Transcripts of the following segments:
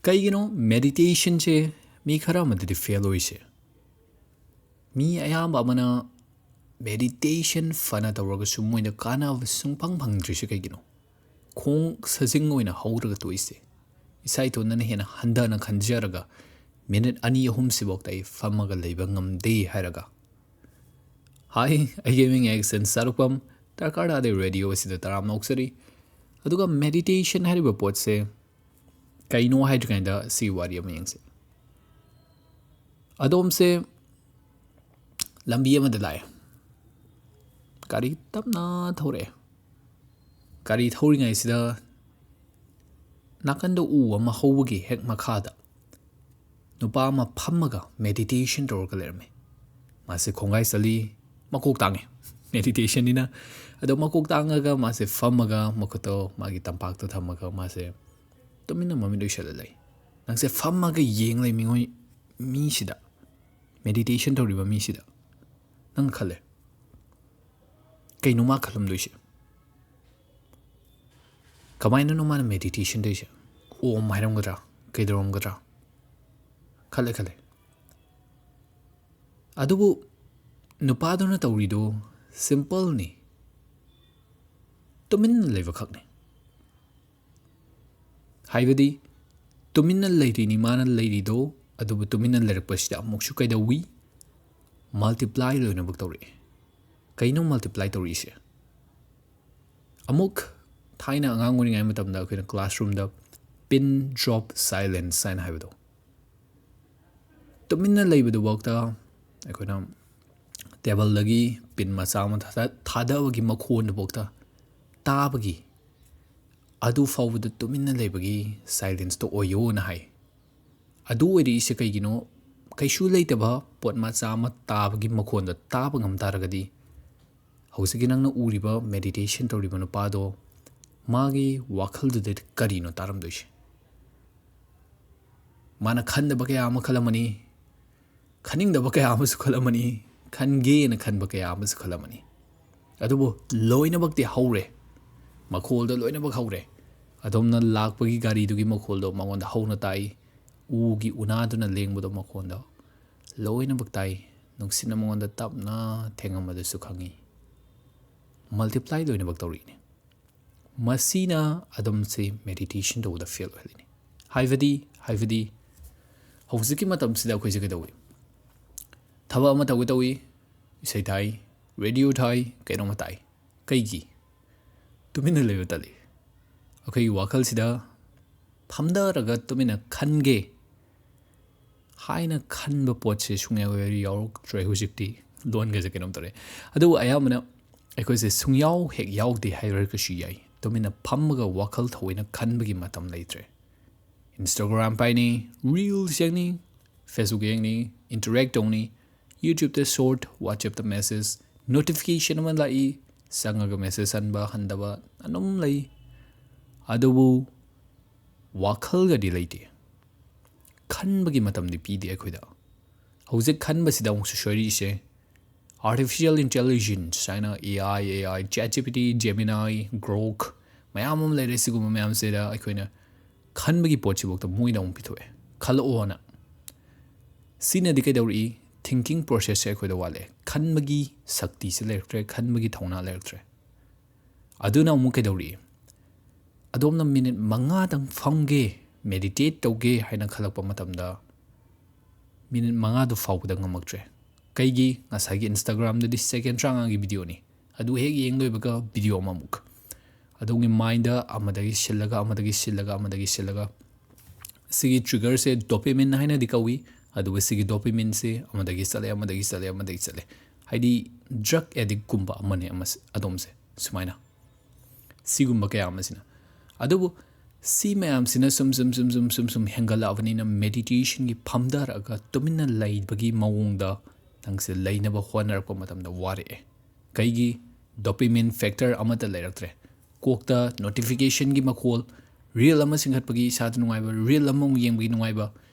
ꯀꯩꯒꯤꯅꯣ ꯃꯦꯗꯤꯇꯦꯁꯟꯁꯦ ꯃꯤ ꯈꯔ ꯑꯃꯗꯗꯤ ꯐꯦꯜ ꯑꯣꯏꯁꯦ ꯃꯤ ꯑꯌꯥꯝꯕ ꯑꯃꯅ ꯃꯦꯗꯤꯇꯦꯁꯟ ꯐꯅ ꯇꯧꯔꯒꯁꯨ ꯃꯣꯏꯅ ꯀꯥꯟꯅꯕ ꯁꯨꯡꯐꯪ ꯐꯪꯗ꯭ꯔꯤꯁꯦ ꯀꯩꯒꯤꯅꯣ ꯈꯣꯡ ꯁꯥꯖꯤꯡ ꯑꯣꯏꯅ ꯍꯧꯔꯒ ꯇꯣꯛꯏꯁꯦ ꯏꯁꯥ ꯏꯇꯣꯟꯗꯅ ꯍꯦꯟꯅ ꯍꯟꯊꯅ ꯈꯟꯖꯔꯒ ꯃꯤꯅꯤꯠ 2-3 ꯁꯤꯐꯥꯎꯗ ꯑꯩ ꯐꯝꯃꯒ ꯂꯩꯕ ꯉꯝꯗꯦ ꯍꯥꯏꯔꯒ ꯍꯥꯏ ꯑꯩꯒꯤ ꯃꯤꯡ Axn Sadokpam Darkar Tade radio ꯑꯁꯤꯗ ꯇꯔꯥꯝꯅ ꯑꯣꯛꯆꯔꯤ ꯑꯗꯨꯒ ꯃꯦꯗꯤꯇꯦꯁꯟ ꯍꯥꯏꯔꯤꯕ ꯄꯣꯠꯁꯦ ꯀꯩꯅꯣ ꯍꯥꯏꯗ꯭ꯔꯤꯉꯩꯗ ꯁꯤ ꯋꯥꯔꯤ ꯑꯃ ꯌꯦꯡꯁꯦ ꯑꯗꯣꯝꯁꯦ ꯂꯝꯕꯤ ꯑꯃꯗ ꯂꯥꯛꯑꯦ ꯒꯥꯔꯤ ꯇꯞꯅ ꯊꯧꯔꯛꯑꯦ ꯒꯥꯔꯤ ꯊꯧꯔꯤꯉꯩꯁꯤꯗ ꯅꯥꯀꯟꯗ ꯎ ꯑꯃ ꯍꯧꯕꯒꯤ ꯍꯦꯛ ꯃꯈꯥꯗ ꯅꯨꯄꯥ ꯑꯃ ꯐꯝꯃꯒ ꯃꯦꯗꯤꯇꯦꯁꯟ ꯇꯧꯔꯒ ꯂꯩꯔꯝꯃꯦ ꯃꯥꯁꯦ ꯈꯣꯡꯒꯥꯏ ꯆꯜꯂꯤ ꯃꯀꯣꯛ ꯇꯥꯡꯉꯦ ꯃꯦꯗꯤꯇꯦꯁꯟꯅꯤꯅ ꯑꯗꯣ ꯃꯀꯣꯛ ꯇꯥꯡꯉꯒ ꯃꯥꯁꯦ ꯐꯝꯃꯒ ꯃꯈꯨꯠꯇꯣ ꯃꯥꯒꯤ ꯇꯝꯄꯥꯛꯇꯣ ꯊꯝꯃꯒ ꯃꯥꯁꯦ ꯇꯨꯃꯤꯟꯅ ꯃꯃꯤꯠ ꯎꯏꯁꯜꯂ ꯂꯩ ꯅꯪꯁꯦ ꯐꯝꯃꯒ ꯌꯦꯡ ꯂꯩ ꯃꯤꯁꯤꯗ ꯃꯦꯗꯤꯇꯦꯁꯟ ꯇꯧꯔꯤꯕ ꯃꯤꯁꯤꯗ ꯅꯪ ꯈꯜꯂꯦ ꯀꯩꯅꯣ ꯃꯥ ꯈꯜꯂꯝꯗꯣꯏꯁꯦ ꯀꯃꯥꯏꯅꯅꯣ ꯃꯥꯅ ꯃꯦꯗꯤꯇꯦꯁꯟ ꯇꯧꯔꯤꯁꯦ ꯑꯣꯝ ꯍꯥꯏꯔꯝꯒꯗ꯭ꯔꯥ ꯀꯩꯗꯧꯔꯝꯒꯗ꯭ꯔꯥ ꯈꯜꯂꯦ ꯑꯗꯨꯕꯨ ꯅꯨꯄꯥꯗꯨꯅ ꯇꯧꯔꯤꯗꯣ ꯁꯤꯝꯄꯜꯅꯤ ꯇꯨꯃꯤꯟꯅ ꯂꯩꯕ ꯈꯛꯅꯤ ꯍꯥꯏꯕꯗꯤ ꯇꯨꯃꯤꯟꯅ ꯂꯩꯔꯤꯅꯤ ꯃꯥꯅ ꯂꯩꯔꯤꯗꯣ ꯑꯗꯨꯕꯨ ꯇꯨꯃꯤꯟꯅ ꯂꯩꯔꯛꯄꯁꯤꯗ ꯑꯃꯨꯛꯁꯨ ꯀꯩꯗꯧꯋꯤ ꯃꯜꯇꯤꯄ꯭ꯂꯥꯏ ꯂꯣꯏꯅꯃꯛ ꯇꯧꯔꯛꯑꯦ ꯀꯩꯅꯣ ꯃꯜꯇꯤꯄ꯭ꯂꯥꯏ ꯇꯧꯔꯛꯏꯁꯦ ꯑꯃꯨꯛ ꯊꯥꯏꯅ ꯑꯉꯥꯡ ꯑꯣꯏꯔꯤꯉꯩ ꯃꯇꯝꯗ ꯑꯩꯈꯣꯏꯅ ꯀ꯭ꯂꯥꯁꯔꯨꯝꯗ ꯄꯤꯟ ꯗ꯭ꯔꯣꯞ ꯁꯥꯏꯂꯦꯟꯁ ꯍꯥꯏꯅ ꯍꯥꯏꯕꯗꯣ ꯇꯨꯃꯤꯟꯅ ꯂꯩꯕꯗꯨꯐꯥꯎꯗ ꯑꯩꯈꯣꯏꯅ ꯇꯦꯕꯜꯗꯒꯤ ꯄꯤꯟ ꯃꯆꯥ ꯑꯃ ꯊꯥꯗꯕꯒꯤ ꯃꯈꯣꯟꯗꯨꯐꯥꯎꯗ ꯇꯥꯕꯒꯤ ꯑꯗꯨ ꯐꯥꯎꯕꯗ ꯇꯨꯃꯤꯟꯅ ꯂꯩꯕꯒꯤ ꯁꯥꯏꯂꯦꯟꯁꯇꯣ ꯑꯣꯏꯌꯣꯅ ꯍꯥꯏ ꯑꯗꯨ ꯑꯣꯏꯔꯛꯏꯁꯦ ꯀꯩꯒꯤꯅꯣ ꯀꯩꯁꯨ ꯂꯩꯇꯕ ꯄꯣꯠ ꯃꯆꯥ ꯑꯃ ꯇꯥꯕꯒꯤ ꯃꯈꯣꯟꯗ ꯇꯥꯕ ꯉꯝ ꯇꯥꯔꯒꯗꯤ ꯍꯧꯖꯤꯛꯀꯤ ꯅꯪꯅ ꯎꯔꯤꯕ ꯃꯦꯗꯤꯇꯦꯁꯟ ꯇꯧꯔꯤꯕ ꯅꯨꯄꯥꯗꯣ ꯃꯥꯒꯤ ꯋꯥꯈꯜꯗꯨꯗ ꯀꯔꯤꯅꯣ ꯇꯥꯔꯝꯗꯣꯏꯁꯦ ꯃꯥꯅ ꯈꯟꯗꯕ ꯀꯌꯥ ꯑꯃ ꯈꯜꯂꯝꯃꯅꯤ ꯈꯟꯅꯤꯡꯗꯕ ꯀꯌꯥ ꯑꯃꯁꯨ ꯈꯜꯂꯝꯃꯅꯤ ꯈꯟꯒꯦꯅ ꯈꯟꯕ ꯀꯌꯥ ꯑꯃꯁꯨ ꯈꯜꯂꯝꯃꯅꯤ ꯑꯗꯨꯕꯨ ꯂꯣꯏꯅꯃꯛꯇꯤ ꯍꯧꯔꯦ ꯃꯈꯣꯜꯗꯣ ꯂꯣꯏꯅꯃꯛ ꯍꯧꯔꯦ ꯑꯗꯣꯝꯅ ꯂꯥꯛꯄꯒꯤ ꯒꯥꯔꯤꯗꯨꯒꯤ ꯃꯈꯣꯜꯗꯣ ꯃꯉꯣꯟꯗ ꯍꯧꯅ ꯇꯥꯏ ꯎꯒꯤ ꯎꯅꯥꯗꯨꯅ ꯂꯦꯡꯕꯗꯣ ꯃꯈꯣꯟꯗꯣ ꯂꯣꯏꯅꯃꯛ ꯇꯥꯏ ꯅꯨꯡꯁꯤꯠꯅ ꯃꯉꯣꯟꯗ ꯇꯞꯅ ꯊꯦꯡꯉꯝꯕꯗꯨꯁꯨ ꯈꯪꯉꯤ ꯃꯜꯇꯤꯄ꯭ꯂꯥꯏ ꯂꯣꯏꯅꯃꯛ ꯇꯧꯔꯛꯏꯅꯤ ꯃꯁꯤꯅ ꯑꯗꯨꯝꯁꯦ ꯃꯦꯗꯤꯇꯦꯁꯟ ꯇꯧꯕꯗ ꯐꯦꯜ ꯑꯣꯏꯍꯜꯂꯤꯅꯤ ꯍꯥꯏꯕꯗꯤ ꯍꯧꯖꯤꯛꯀꯤ ꯃꯇꯝꯁꯤꯗ ꯑꯩꯈꯣꯏꯁꯦ ꯀꯩꯗꯧꯏ ꯊꯕꯛ ꯑꯃ ꯇꯧꯒꯦ ꯇꯧꯏ ꯏꯁꯩ ꯊꯥꯏ ꯔꯦꯗꯤꯑꯣ ꯊꯥꯏ ꯀꯩꯅꯣꯝꯃ ꯇꯥꯏ ꯀꯩꯒꯤ ꯇꯨꯃꯤꯟꯅ ꯂꯩꯕ ꯇꯜꯂꯤ ꯑꯩꯈꯣꯏꯒꯤ ꯋꯥꯈꯜꯁꯤꯗ ꯐꯝꯊꯔꯒ ꯇꯨꯃꯤꯟꯅ ꯈꯟꯒꯦ ꯍꯥꯏꯅ ꯈꯟꯕ ꯄꯣꯠꯁꯦ ꯁꯨꯡꯌꯥꯎ ꯌꯥꯎꯔꯛꯇ꯭ꯔꯦ ꯍꯧꯖꯤꯛꯇꯤ ꯂꯣꯟꯒꯁꯦ ꯀꯩꯅꯣꯝ ꯇꯧꯔꯦ ꯑꯗꯨꯕꯨ ꯑꯌꯥꯝꯕꯅ ꯑꯩꯈꯣꯏꯁꯦ ꯁꯨꯡꯌꯥꯎ ꯍꯦꯛ ꯌꯥꯎꯗꯦ ꯍꯥꯏꯔꯒꯁꯨ ꯌꯥꯏ ꯇꯨꯃꯤꯟꯅ ꯐꯝꯃꯒ ꯋꯥꯈꯜ ꯊꯑꯣꯏꯅ ꯈꯟꯕꯒꯤ ꯃꯇꯝ ꯂꯩꯇ꯭ꯔꯦ ꯏꯟꯁꯇꯥꯒ꯭ꯔꯥꯝ ꯄꯥꯏꯅꯤ ꯔꯤꯜꯁ ꯌꯦꯡꯅꯤ ꯐꯦꯁꯕꯨꯛ ꯌꯦꯡꯅꯤ ꯏꯟꯇꯔꯦꯛ ꯇꯧꯅꯤ ꯌꯨꯇ꯭ꯌꯨꯕꯇ ꯁꯣꯔꯠ ꯋꯥꯆꯦꯞꯇ ꯃꯦꯁꯦꯖ ꯅꯣꯇꯤꯐꯤꯀꯦꯁꯟ ꯑꯃ ꯂꯥꯛꯏ ꯆꯪꯉꯒ ꯃꯦꯁꯦꯖ ꯍꯟꯕ ꯍꯟꯗꯕ ꯑꯗꯨꯝꯂꯩ ꯑꯗꯨꯕꯨ ꯋꯥꯈꯜꯒꯗꯤ ꯂꯩꯇꯦ ꯈꯟꯕꯒꯤ ꯃꯇꯝꯗꯤ ꯄꯤꯗꯦ ꯑꯩꯈꯣꯏꯗ ꯍꯧꯖꯤꯛ ꯈꯟꯕꯁꯤꯗ ꯑꯃꯨꯛꯁꯨ ꯁꯣꯏꯔꯤꯁꯦ ꯑꯥꯔꯇꯤꯐꯤꯁꯤꯌꯦꯜ ꯏꯟꯇꯦꯂꯤꯖꯦꯟꯁ ꯍꯥꯏꯅ AI ChatGPT Gemini Grok ꯃꯌꯥꯝ ꯑꯃ ꯂꯩꯔꯦ ꯁꯤꯒꯨꯝꯕ ꯃꯌꯥꯝꯁꯤꯗ ꯑꯩꯈꯣꯏꯅ ꯈꯟꯕꯒꯤ ꯄꯣꯠꯁꯤꯐꯥꯎꯗ ꯃꯣꯏꯅ ꯑꯃꯨꯛ ꯄꯤꯊꯣꯛꯑꯦ ꯈꯜꯂꯛꯑꯣꯅ ꯁꯤꯅꯗꯤ ꯀꯩꯗꯧꯔꯛꯏ ꯊꯤꯡꯀꯤꯡ ꯄ꯭ꯔꯣꯁꯦꯁꯁꯦ ꯑꯩꯈꯣꯏꯗ ꯋꯥꯠꯂꯦ ꯈꯟꯕꯒꯤ ꯁꯛꯇꯤꯁꯦ ꯂꯩꯔꯛꯇ꯭ꯔꯦ ꯈꯟꯕꯒꯤ ꯊꯧꯅꯥ ꯂꯩꯔꯛꯇ꯭ꯔꯦ ꯑꯗꯨꯅ ꯑꯃꯨꯛ ꯀꯩꯗꯧꯔꯛꯏ ꯑꯗꯣꯝꯅ ꯃꯤꯅꯤꯠ 5 ꯐꯝꯒꯦ ꯃꯦꯗꯤꯇꯦꯠ ꯇꯧꯒꯦ ꯍꯥꯏꯅ ꯈꯜꯂꯛꯄ ꯃꯇꯝꯗ ꯃꯤꯅꯤꯠ 5 ꯐꯥꯎꯕꯗ ꯉꯝꯃꯛꯇ꯭ꯔꯦ ꯀꯩꯒꯤ ꯉꯁꯥꯏꯒꯤ ꯏꯟꯁꯇꯥꯒ꯭ꯔꯥꯝꯗꯗꯤ ꯁꯦꯀꯦꯟ 30ꯒꯤ ꯚꯤꯗꯤꯑꯣꯅꯤ ꯑꯗꯨ ꯍꯦꯛ ꯌꯦꯡ ꯂꯣꯏꯕꯒ ꯚꯤꯗꯤꯑꯣ ꯑꯃꯃꯨꯛ ꯑꯗꯣꯝꯒꯤ ꯃꯥꯏꯟꯗ ꯑꯃꯗꯒꯤ ꯁꯤꯜꯂꯒ ꯁꯤꯒꯤ ꯇ꯭ꯔꯤꯒꯔꯁꯦ ꯗꯣꯄꯦꯃꯤꯟ ꯍꯥꯏꯅꯗꯤ ꯀꯧꯏ ꯑꯗꯨꯒ ꯁꯤꯒꯤ ꯗꯣꯄꯦꯃꯤꯟꯁꯦ ꯑꯃꯗꯒꯤ ꯆꯠꯂꯦ ꯍꯥꯏꯗꯤ ꯗ꯭ꯔꯒ ꯑꯦꯗꯤꯛꯀꯨꯝꯕ ꯑꯃꯅꯦ ꯑꯗꯣꯝꯁꯦ ꯁꯨꯃꯥꯏꯅ ꯁꯤꯒꯨꯝꯕ ꯀꯌꯥ ꯑꯃꯁꯤꯅ ꯑꯗꯨꯕꯨ ꯁꯤ ꯃꯌꯥꯝꯁꯤꯅ ꯁꯨꯝ ꯍꯦꯟꯒꯠꯂꯛꯑꯕꯅꯤꯅ ꯃꯦꯗꯤꯇꯦꯁꯟꯒꯤ ꯐꯝꯊꯔꯛꯑꯒ ꯇꯨꯃꯤꯟꯅ ꯂꯩꯕꯒꯤ ꯃꯑꯣꯡꯗ ꯅꯪꯁꯦ ꯂꯩꯅꯕ ꯍꯣꯠꯅꯔꯛꯄ ꯃꯇꯝꯗ ꯋꯥꯔꯛꯑꯦ ꯀꯩꯒꯤ ꯗꯣꯄꯦꯃꯤꯟ ꯐꯦꯛꯇꯔ ꯑꯃꯠꯇ ꯂꯩꯔꯛꯇ꯭ꯔꯦ ꯀꯣꯛꯇ ꯅꯣꯇꯤꯐꯤꯀꯦꯁꯟꯒꯤ ꯃꯈꯣꯜ ꯔꯤꯜ ꯑꯃ ꯁꯤꯡꯒꯠꯄꯒꯤ ꯏꯁꯥꯗ ꯅꯨꯡꯉꯥꯏꯕ ꯔꯤꯜ ꯑꯃꯃꯨꯛ ꯌꯦꯡꯕꯒꯤ ꯅꯨꯡꯉꯥꯏꯕ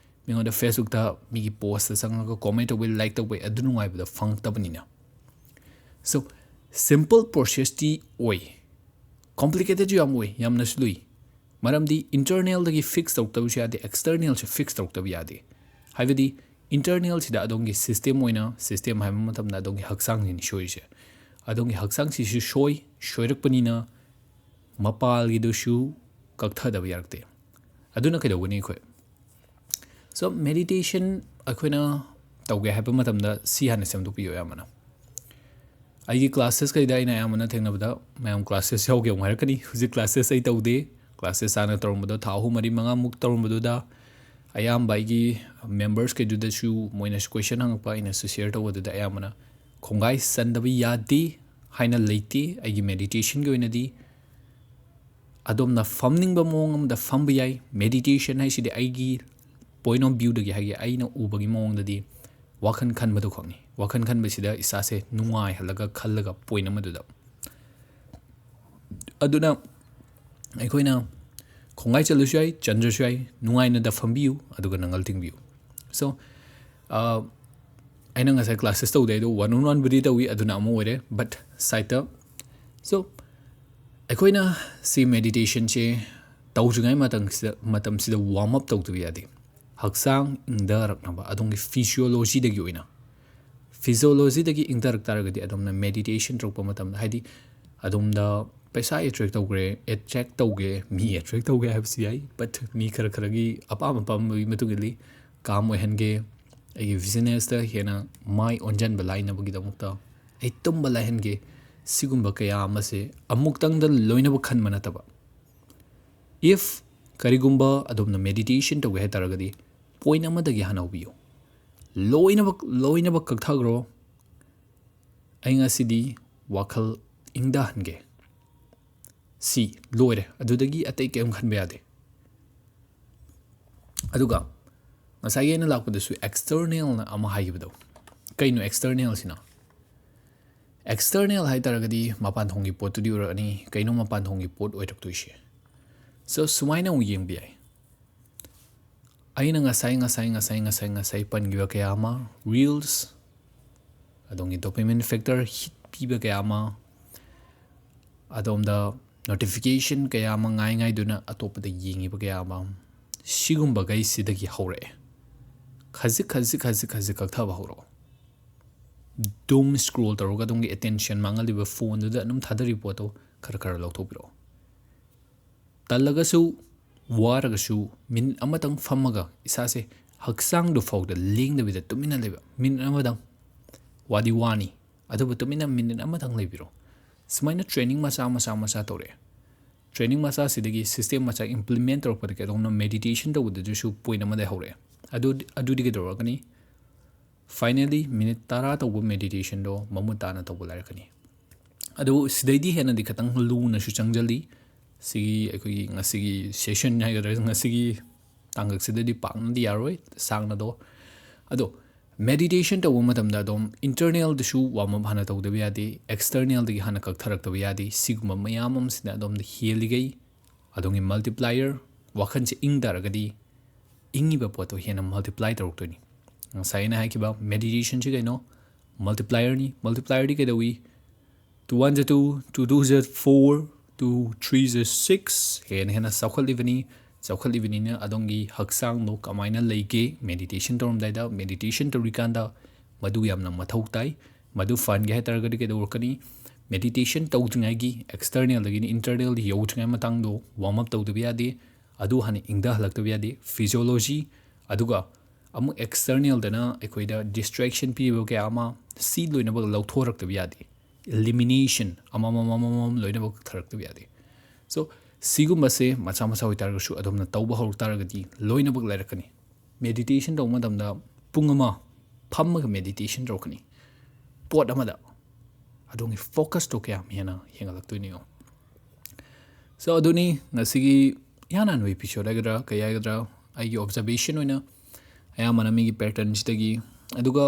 ꯃꯤꯉꯣꯟꯗ ꯐꯦꯁꯕꯨꯛꯇ ꯃꯤꯒꯤ ꯄꯣꯁꯇ ꯆꯪꯉꯒ ꯀꯣꯃꯦꯟ ꯇꯧꯕꯩ ꯂꯥꯏꯛ ꯇꯧꯕꯩ ꯑꯗꯨ ꯅꯨꯡꯉꯥꯏꯕꯗ ꯐꯪꯉꯛꯇꯕꯅꯤꯅ ꯁꯣ ꯁꯤꯝꯄꯜ ꯄ꯭ꯔꯣꯁꯦꯁꯇꯤ ꯑꯣꯏ ꯀꯣꯝꯄ꯭ꯂꯤꯀꯦꯇꯦꯠꯁꯨ ꯌꯥꯝ ꯑꯣꯏ ꯌꯥꯝꯅꯁꯨ ꯂꯨꯏ ꯃꯔꯝꯗꯤ ꯏꯟꯇꯔꯅꯦꯜꯗꯒꯤ ꯐꯤꯛꯁ ꯇꯧꯔꯛꯇꯕꯁꯨ ꯌꯥꯗꯦ ꯑꯦꯛꯁꯇꯔꯅꯦꯜꯁꯨ ꯐꯤꯛꯁ ꯇꯧꯔꯛꯇꯕ ꯌꯥꯗꯦ ꯍꯥꯏꯕꯗꯤ ꯏꯟꯇꯔꯅꯦꯜꯁꯤꯗ ꯑꯗꯣꯝꯒꯤ ꯁꯤꯁꯇꯦꯝ ꯑꯣꯏꯅ ꯁꯤꯁꯇꯦꯝ ꯍꯥꯏꯕ ꯃꯇꯝꯗ ꯑꯗꯣꯝꯒꯤ ꯍꯛꯆꯥꯡꯁꯤꯅꯤ ꯁꯣꯏꯔꯤꯁꯦ ꯑꯗꯣꯝꯒꯤ ꯍꯛꯆꯥꯡꯁꯤꯁꯨ ꯁꯣꯏꯔꯛꯄꯅꯤꯅ ꯃꯄꯥꯜꯒꯤꯗꯨꯁꯨ ꯀꯛꯊꯗꯕ ꯌꯥꯔꯛꯇꯦ ꯑꯗꯨꯅ ꯀꯩꯗꯧꯒꯅꯤ ꯑꯩꯈꯣꯏ ꯁꯣ ꯃꯦꯗꯤꯇꯦꯁꯟ ꯑꯩꯈꯣꯏꯅ ꯇꯧꯒꯦ ꯍꯥꯏꯕ ꯃꯇꯝꯗ ꯁꯤ ꯍꯥꯟꯅ ꯁꯦꯝꯗꯣꯛꯄꯤꯌꯣ ꯑꯌꯥꯝꯕꯅ ꯑꯩꯒꯤ ꯀ꯭ꯂꯥꯁꯦꯁ ꯀꯩꯗ ꯑꯩꯅ ꯑꯌꯥꯝꯕꯅ ꯊꯦꯡꯅꯕꯗ ꯃꯌꯥꯝ ꯀ꯭ꯂꯥꯁꯦꯁ ꯌꯥꯎꯒꯦ ꯑꯃꯨꯛ ꯍꯥꯏꯔꯛꯀꯅꯤ ꯍꯧꯖꯤꯛ ꯀ꯭ꯂꯥꯁꯦꯁ ꯑꯩ ꯇꯧꯗꯦ ꯀ꯭ꯂꯥꯁꯦꯁ ꯍꯥꯟꯅ ꯇꯧꯔꯝꯕꯗꯣ ꯊꯥ 3, 4, 5ꯃꯨꯛ ꯇꯧꯔꯝꯕꯗꯨꯗ ꯑꯌꯥꯝꯕ ꯑꯩꯒꯤ ꯃꯦꯝꯕꯔꯁ ꯀꯩꯗꯨꯗꯁꯨ ꯃꯣꯏꯅꯁꯨ ꯀ꯭ꯋꯦꯁꯟ ꯍꯪꯉꯛꯄ ꯑꯩꯅꯁꯨ ꯁꯤꯌꯔ ꯇꯧꯕꯗꯨꯗ ꯑꯌꯥꯝꯕꯅ ꯈꯣꯡꯒꯥꯏ ꯆꯟꯗꯕ ꯌꯥꯗꯦ ꯍꯥꯏꯅ ꯂꯩꯇꯦ ꯑꯩꯒꯤ ꯃꯦꯗꯤꯇꯦꯁꯟꯒꯤ ꯑꯣꯏꯅꯗꯤ ꯑꯗꯣꯝꯅ ꯐꯝꯅꯤꯡꯕ ꯃꯑꯣꯡ ꯑꯃꯗ ꯐꯝꯕ ꯌꯥꯏ ꯃꯦꯗꯤꯇꯦꯁꯟ ꯍꯥꯏꯁꯤꯗꯤ ꯑꯩꯒꯤ ꯄꯣꯏꯟ ꯑꯣꯐ ꯚ꯭ꯌꯨꯗꯒꯤ ꯍꯥꯏꯒꯦ ꯑꯩꯅ ꯎꯕꯒꯤ ꯃꯑꯣꯡꯗꯗꯤ ꯋꯥꯈꯜ ꯈꯟꯕꯗꯨ ꯈꯛꯅꯤ ꯋꯥꯈꯜ ꯈꯟꯕꯁꯤꯗ ꯏꯁꯥꯁꯦ ꯅꯨꯡꯉꯥꯏꯍꯜꯂꯒ ꯈꯜꯂꯒ ꯄꯣꯏꯟ ꯑꯃꯗꯨꯗ ꯑꯗꯨꯅ ꯑꯩꯈꯣꯏꯅ ꯈꯣꯡꯒꯥꯏ ꯆꯜꯂꯁꯨ ꯌꯥꯏ ꯆꯟꯗ꯭ꯔꯁꯨ ꯌꯥꯏ ꯅꯨꯡꯉꯥꯏꯅꯗ ꯐꯝꯕꯤꯌꯨ ꯑꯗꯨꯒ ꯅꯪꯒꯜ ꯇꯤꯡꯕꯤꯌꯨ ꯁꯣ ꯑꯩꯅ ꯉꯁꯥꯏ ꯀ꯭ꯂꯥꯁꯦꯁ ꯇꯧꯗꯦ ꯑꯗꯣ 1-on-1ꯕꯨꯗꯤ ꯇꯧꯏ ꯑꯗꯨꯅ ꯑꯃ ꯑꯣꯏꯔꯦ ꯕꯠ ꯁꯥꯏꯠꯇ ꯁꯣ ꯑꯩꯈꯣꯏꯅ ꯁꯤ ꯃꯦꯗꯤꯇꯦꯁꯟꯁꯦ ꯇꯧꯗ꯭ꯔꯤꯉꯩ ꯃꯇꯝꯁꯤꯗ ꯋꯥꯔꯝ ꯑꯞ ꯇꯧꯗꯕ ꯌꯥꯗꯦ ꯍꯛꯆꯥꯡ ꯏꯪꯊꯔꯛꯅꯕ ꯑꯗꯣꯝꯒꯤ ꯐꯤꯖꯤꯌꯣꯂꯣꯖꯤꯗꯒꯤ ꯑꯣꯏꯅ ꯐꯤꯖꯤꯌꯣꯂꯣꯖꯤꯗꯒꯤ ꯏꯪꯊꯔꯛ ꯇꯥꯔꯒꯗꯤ ꯑꯗꯣꯝꯅ ꯃꯦꯗꯤꯇꯦꯁꯟ ꯇꯧꯔꯛꯄ ꯃꯇꯝꯗ ꯍꯥꯏꯗꯤ ꯑꯗꯣꯝꯗ ꯄꯩꯁꯥ ꯑꯦꯇ꯭ꯔꯦꯛ ꯇꯧꯒꯦ ꯃꯤ ꯑꯦꯇ꯭ꯔꯦꯛ ꯇꯧꯒꯦ ꯍꯥꯏꯕꯁꯨ ꯌꯥꯏ ꯕꯠ ꯃꯤ ꯈꯔꯒꯤ ꯑꯄꯥꯝꯕꯒꯤ ꯃꯇꯨꯡꯏꯜꯂꯤ ꯀꯥꯝ ꯑꯣꯏꯍꯟꯒꯦ ꯑꯩꯒꯤ ꯕꯤꯖꯤꯅꯦꯁꯇ ꯍꯦꯟꯅ ꯃꯥꯏ ꯑꯣꯟꯁꯤꯟꯕ ꯂꯥꯏꯅꯕꯒꯤꯗꯃꯛꯇ ꯑꯩ ꯇꯨꯝꯕ ꯂꯥꯏꯍꯟꯒꯦ ꯁꯤꯒꯨꯝꯕ ꯀꯌꯥ ꯑꯃꯁꯦ ꯑꯃꯨꯛꯇꯪꯗ ꯂꯣꯏꯅꯕ ꯈꯟꯕ ꯅꯠꯇꯕ ꯏꯐ ꯀꯔꯤꯒꯨꯝꯕ ꯑꯗꯣꯝꯅ ꯃꯦꯗꯤꯇꯦꯁꯟ ꯇꯧꯒꯦ ꯍꯥꯏ ꯇꯥꯔꯒꯗꯤ ꯄꯣꯏꯟ ꯑꯃꯗꯒꯤ ꯍꯥꯟꯅ ꯍꯧꯕꯤꯌꯨ ꯂꯣꯏꯅꯕꯛ ꯀꯛꯊꯈ꯭ꯔꯣ ꯑꯩ ꯉꯁꯤꯗꯤ ꯋꯥꯈꯜ ꯏꯪꯊꯍꯟꯒꯦ ꯁꯤ ꯂꯣꯏꯔꯦ ꯑꯗꯨꯗꯒꯤ ꯑꯇꯩ ꯀꯔꯤꯝ ꯈꯟꯕ ꯌꯥꯗꯦ ꯑꯗꯨꯒ ꯉꯁꯥꯏꯒꯤ ꯑꯩꯅ ꯂꯥꯛꯄꯗꯁꯨ ꯑꯦꯛꯁꯇꯔꯅꯦꯜꯅ ꯑꯃ ꯍꯥꯏꯈꯤꯕꯗꯣ ꯀꯩꯅꯣ ꯑꯦꯛꯁꯇꯔꯅꯦꯜꯁꯤꯅ ꯑꯦꯛꯁꯇꯔꯅꯦꯜ ꯍꯥꯏ ꯇꯥꯔꯒꯗꯤ ꯃꯄꯥꯟ ꯊꯣꯡꯒꯤ ꯄꯣꯠꯇꯨꯗꯤ ꯑꯣꯏꯔꯛꯑꯅꯤ ꯀꯩꯅꯣ ꯃꯄꯥꯟ ꯊꯣꯡꯒꯤ ꯄꯣꯠ ꯑꯣꯏꯔꯛꯇꯣꯏꯁꯦ ꯁꯣ ꯁꯨꯃꯥꯏꯅ ꯑꯃꯨꯛ ꯌꯦꯡꯕ ꯌꯥꯏ ꯑꯩꯅ ꯉꯁꯥꯏ ꯄꯟꯈꯤꯕ ꯀꯌꯥ ꯑꯃ ꯔꯤꯜꯁ ꯑꯗꯣꯝꯒꯤ ꯗꯣꯄꯥꯃꯤꯟ ꯐꯦꯛꯇꯔ ꯍꯤꯠ ꯄꯤꯕ ꯀꯌꯥ ꯑꯃ ꯑꯗꯣꯝꯗ ꯅꯣꯇꯤꯐꯤꯀꯦꯁꯟ ꯀꯌꯥ ꯑꯃ ꯉꯥꯏꯗꯨꯅ ꯑꯇꯣꯞꯄꯗ ꯌꯦꯡꯉꯤꯕ ꯀꯌꯥ ꯑꯃ ꯁꯤꯒꯨꯝꯕꯈꯩꯁꯤꯗꯒꯤ ꯍꯧꯔꯛꯑꯦ ꯈꯖꯤꯛ ꯀꯛꯊꯕ ꯍꯧꯔꯛꯑꯣ ꯗꯨꯝ ꯁ꯭ꯀ꯭ꯔꯣꯜ ꯇꯧꯔꯒ ꯑꯗꯣꯝꯒꯤ ꯑꯦꯇꯦꯟꯁꯟ ꯃꯥꯡꯍꯜꯂꯤꯕ ꯐꯣꯟꯗꯨꯗ ꯑꯗꯨꯝ ꯊꯥꯗꯔꯤꯕ ꯄꯣꯠꯇꯣ ꯈꯔ ꯂꯧꯊꯣꯛꯄꯤꯔꯛꯑꯣ ꯇꯜꯂꯒꯁꯨ ꯋꯥꯔꯒꯁꯨ ꯃꯤꯅꯤꯠ ꯑꯃꯇꯪ ꯐꯝꯃꯒ ꯏꯁꯥꯁꯦ ꯍꯛꯆꯥꯡꯗꯨ ꯐꯥꯎꯗ ꯂꯦꯡꯗꯕꯤꯗ ꯇꯨꯃꯤꯟꯅ ꯂꯩꯕ ꯃꯤꯅꯤꯠ ꯑꯃꯗꯪ ꯋꯥꯗꯤ ꯋꯥꯅꯤ ꯑꯗꯨꯕꯨ ꯇꯨꯃꯤꯟꯅ ꯃꯤꯅꯤꯠ ꯑꯃꯇꯪ ꯂꯩꯕꯤꯔꯣ ꯁꯨꯃꯥꯏꯅ ꯇ꯭ꯔꯦꯅꯤꯡ ꯃꯆꯥ ꯇꯧꯔꯛꯑꯦ ꯇ꯭ꯔꯦꯅꯤꯡ ꯃꯆꯥꯁꯤꯗꯒꯤ ꯁꯤꯁꯇꯦꯝ ꯃꯆꯥ ꯏꯝꯄ꯭ꯂꯤꯃꯦꯟ ꯇꯧꯔꯛꯄꯗꯒꯤ ꯑꯗꯣꯝꯅ ꯃꯦꯗꯤꯇꯦꯁꯟ ꯇꯧꯕꯗꯁꯨ ꯄꯣꯏꯟ ꯑꯃꯗ ꯍꯧꯔꯛꯑꯦ ꯑꯗꯨꯗꯤ ꯀꯩꯗꯧꯔꯛꯀꯅꯤ ꯐꯥꯏꯅꯦꯜꯂꯤ ꯃꯤꯅꯤꯠ 10 ꯇꯧꯕ ꯃꯦꯗꯤꯇꯦꯁꯟꯗꯣ ꯃꯃꯨꯠ ꯇꯥꯅ ꯇꯧꯕ ꯂꯥꯏꯔꯛꯀꯅꯤ ꯑꯗꯨ ꯁꯤꯗꯩꯗꯤ ꯍꯦꯟꯅꯗꯤ ꯈꯤꯇꯪ ꯂꯨꯅꯁꯨ ꯆꯪꯖꯜꯂꯤ ꯁꯤꯒꯤ ꯑꯩꯈꯣꯏꯒꯤ ꯉꯁꯤꯒꯤ ꯁꯦꯁꯟ ꯍꯥꯏꯒꯗ꯭ꯔꯥ ꯉꯁꯤꯒꯤ ꯇꯥꯡꯀꯛꯁꯤꯗꯗꯤ ꯄꯥꯛꯅꯗꯤ ꯌꯥꯔꯣꯏ ꯁꯥꯡꯅꯗꯣ ꯑꯗꯣ ꯃꯦꯗꯤꯇꯦꯁꯟ ꯇꯧꯕ ꯃꯇꯝꯗ ꯑꯗꯨꯝ ꯏꯟꯇꯔꯅꯦꯜꯗꯁꯨ ꯋꯥꯔꯝ ꯑꯞ ꯍꯥꯟꯅ ꯇꯧꯗꯕ ꯌꯥꯗꯦ ꯑꯦꯛꯁꯇꯔꯅꯦꯜꯗꯒꯤ ꯍꯥꯟꯅ ꯀꯛꯊꯔꯛꯇꯕ ꯌꯥꯗꯦ ꯁꯤꯒꯨꯝꯕ ꯃꯌꯥꯝ ꯑꯃꯁꯤꯅ ꯑꯗꯣꯝꯗ ꯍꯦꯜꯂꯤꯒꯩ ꯑꯗꯣꯝꯒꯤ ꯃꯜꯇꯤꯄ꯭ꯂꯥꯏꯌꯔ ꯋꯥꯈꯜꯁꯦ ꯏꯪ ꯇꯥꯔꯒꯗꯤ ꯏꯪꯉꯤꯕ ꯄꯣꯠꯇꯣ ꯍꯦꯟꯅ ꯃꯜꯇꯤꯄ꯭ꯂꯥꯏ ꯇꯧꯔꯛꯇꯣꯏꯅꯤ ꯉꯁꯥꯏ ꯑꯩꯅ ꯍꯥꯏꯈꯤꯕ ꯃꯦꯗꯤꯇꯦꯁꯟꯁꯤ ꯀꯩꯅꯣ ꯃꯜꯇꯤꯄ꯭ꯂꯥꯏꯌꯔꯗꯤ ꯀꯩꯗꯧꯏ 2 1 2 2 2 4 2 3 6 ꯍꯦꯟꯅ ꯆꯥꯎꯈꯠꯂꯤꯕꯅꯤꯅ ꯑꯗꯣꯝꯒꯤ ꯍꯛꯆꯥꯡꯗꯣ ꯀꯃꯥꯏꯅ ꯂꯩꯒꯦ ꯃꯦꯗꯤꯇꯦꯁꯟ ꯇꯧꯔꯝꯗꯥꯏꯗ ꯃꯦꯗꯤꯇꯦꯁꯟ ꯇꯧꯔꯤꯀꯥꯟꯗ ꯃꯗꯨ ꯌꯥꯝꯅ ꯃꯊꯧ ꯇꯥꯏ ꯃꯗꯨ ꯐꯍꯟꯒꯦ ꯍꯥꯏ ꯇꯥꯔꯒꯗꯤ ꯀꯩꯗꯧꯔꯛꯀꯅꯤ ꯃꯦꯗꯤꯇꯦꯁꯟ ꯇꯧꯗ꯭ꯔꯤꯉꯩꯒꯤ ꯑꯦꯛꯁꯇꯔꯅꯦꯜꯗꯒꯤꯅꯤ ꯏꯟꯇꯔꯅꯦꯜ ꯌꯧꯗ꯭ꯔꯤꯉꯩ ꯃꯇꯥꯡꯗꯣ ꯋꯥꯔꯝ ꯑꯞ ꯇꯧꯗꯕ ꯌꯥꯗꯦ ꯑꯗꯨ ꯍꯥꯟꯅ ꯏꯪꯊꯍꯜꯂꯛꯇꯕ ꯌꯥꯗꯦ ꯐꯤꯖꯤꯌꯣꯂꯣꯖꯤ ꯑꯗꯨꯒ ꯑꯃꯨꯛ ꯑꯦꯛꯁꯇꯔꯅꯦꯜꯗꯅ ꯑꯩꯈꯣꯏꯗ ꯗꯤꯁꯇ꯭ꯔꯦꯛꯁꯟ ꯄꯤꯕ ꯀꯌా ꯑꯃ ꯁꯤ ꯂꯣꯏꯅꯃꯛ ꯂꯧꯊꯣꯔꯛꯇꯕ ꯌꯥꯗꯦ ꯏꯂꯤꯃꯤꯅꯦꯁꯟ ꯑꯃꯃꯝ ꯂꯣꯏꯅꯃꯛ ꯊꯔꯛꯇꯕ ꯌꯥꯗꯦ ꯁꯣ ꯁꯤꯒꯨꯝꯕꯁꯦ ꯃꯆꯥ ꯑꯣꯏꯇꯥꯔꯒꯁꯨ ꯑꯗꯣꯝꯅ ꯇꯧꯕ ꯍꯧꯔꯛ ꯇꯥꯔꯒꯗꯤ ꯂꯣꯏꯅꯃꯛ ꯂꯩꯔꯛꯀꯅꯤ ꯃꯦꯗꯤꯇꯦꯁꯟ ꯇꯧꯕ ꯃꯇꯝꯗ ꯄꯨꯡ ꯑꯃ ꯐꯝꯃꯒ ꯃꯦꯗꯤꯇꯦꯁꯟ ꯇꯧꯔꯛꯀꯅꯤ ꯄꯣꯠ ꯑꯃꯗ ꯑꯗꯣꯝꯒꯤ ꯐꯣꯀꯁꯇꯣ ꯀꯌꯥꯝ ꯍꯦꯟꯅ ꯍꯦꯟꯒꯠꯂꯛꯇꯣꯏꯅꯣ ꯁꯣ ꯑꯗꯨꯅꯤ ꯉꯁꯤꯒꯤ ꯏꯍꯥꯟ ꯍꯥꯟꯕ ꯑꯦꯄꯤꯁꯣꯗ ꯍꯥꯏꯒꯗ꯭ꯔꯥ ꯀꯩ ꯍꯥꯏꯒꯗ꯭ꯔꯥ ꯑꯩꯒꯤ ꯑꯣꯕꯖꯔꯕꯦꯁꯟ ꯑꯣꯏꯅ ꯑꯌꯥꯝꯕꯅ ꯃꯤꯒꯤ ꯄꯦꯇꯔꯟꯁꯤꯗꯒꯤ ꯑꯗꯨꯒ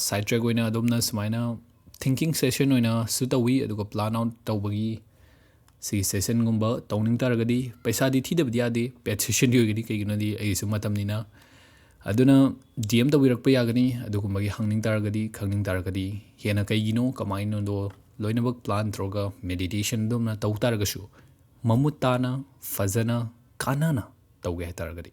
ꯁꯥꯏꯠ ꯇ꯭ꯔꯦꯛ ꯑꯣꯏꯅ ꯑꯗꯣꯝꯅ ꯁꯨꯃꯥꯏꯅ ꯊꯤꯡꯀꯤꯡ ꯁꯦꯁꯟ ꯑꯣꯏꯅꯁꯨ ꯇꯧꯋꯤ ꯑꯗꯨꯒ ꯄ꯭ꯂꯥꯟ ꯑꯥꯎꯠ ꯇꯧꯕꯒꯤ ꯁꯤꯒꯤ ꯁꯦꯁꯟꯒꯨꯝꯕ ꯇꯧꯅꯤꯡ ꯇꯥꯔꯒꯗꯤ ꯄꯩꯁꯥꯗꯤ ꯊꯤꯗꯕꯗꯤ ꯌꯥꯗꯦ ꯄꯦꯠ ꯁꯦꯁꯟꯗꯤ ꯑꯣꯏꯒꯅꯤ ꯀꯩꯒꯤꯅꯣꯗꯤ ꯑꯩꯒꯤꯁꯨ ꯃꯇꯝꯅꯤꯅ ꯑꯗꯨꯅ DM ꯇꯧꯕꯤꯔꯛꯄ ꯌꯥꯒꯅꯤ ꯑꯗꯨꯒꯨꯝꯕꯒꯤ ꯍꯪꯅꯤꯡ ꯇꯥꯔꯒꯗꯤ ꯈꯪꯅꯤꯡ ꯇꯥꯔꯒꯗꯤ ꯍꯦꯟꯅ ꯀꯩꯒꯤꯅꯣ ꯀꯃꯥꯏꯅꯗꯣ ꯂꯣꯏꯅꯃꯛ ꯄ꯭ꯂꯥꯟ ꯇꯧꯔꯒ ꯃꯦꯗꯤꯇꯦꯁꯟ ꯑꯗꯨꯝꯅ ꯇꯧ ꯇꯥꯔꯒꯁꯨ ꯃꯃꯨꯠ ꯇꯥꯅ ꯐꯖꯅ ꯀꯥꯟꯅꯅ ꯇꯧꯒꯦ ꯍꯥꯏꯇꯥꯔꯒꯗꯤ